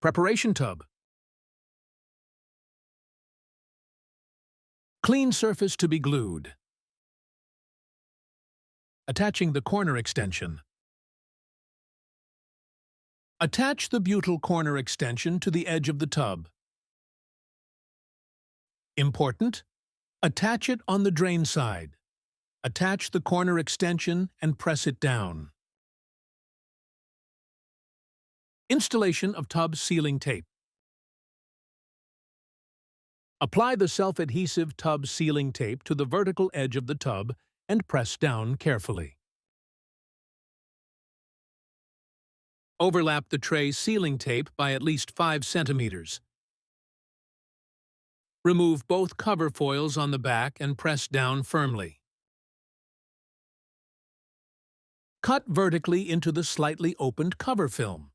Preparation tub. Clean surface to be glued. Attaching the corner extension. Attach the butyl corner extension to the edge of the tub. Important: attach it on the drain side. Attach the corner extension and press it down. Installation of tub sealing tape. Apply the self-adhesive tub sealing tape to the vertical edge of the tub and press down carefully. Overlap the tray sealing tape by at least 5 centimeters. Remove both cover foils on the back and press down firmly. Cut vertically into the slightly opened cover film.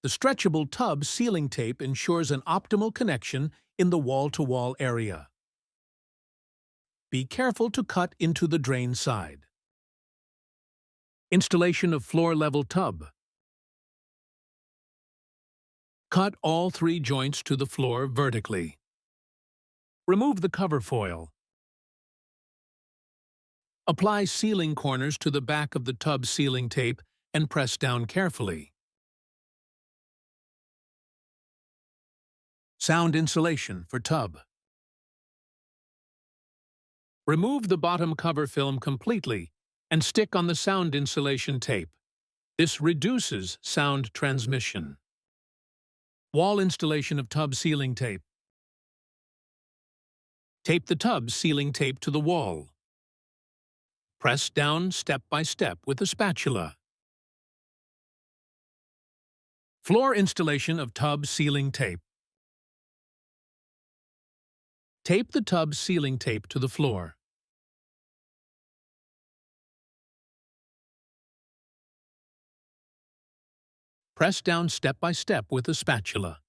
The stretchable tub sealing tape ensures an optimal connection in the wall-to-wall area. Be careful to cut into the drain side. Installation of floor-level tub. Cut all 3 joints to the floor vertically. Remove the cover foil. Apply sealing corners to the back of the tub sealing tape and press down carefully. Sound insulation for tub. Remove the bottom cover film completely and stick on the sound insulation tape. This reduces sound transmission. Wall installation of tub sealing tape. Tape the tub sealing tape to the wall. Press down step by step with a spatula. Floor installation of tub sealing tape. Tape the tub sealing tape to the floor. Press down step by step with a spatula.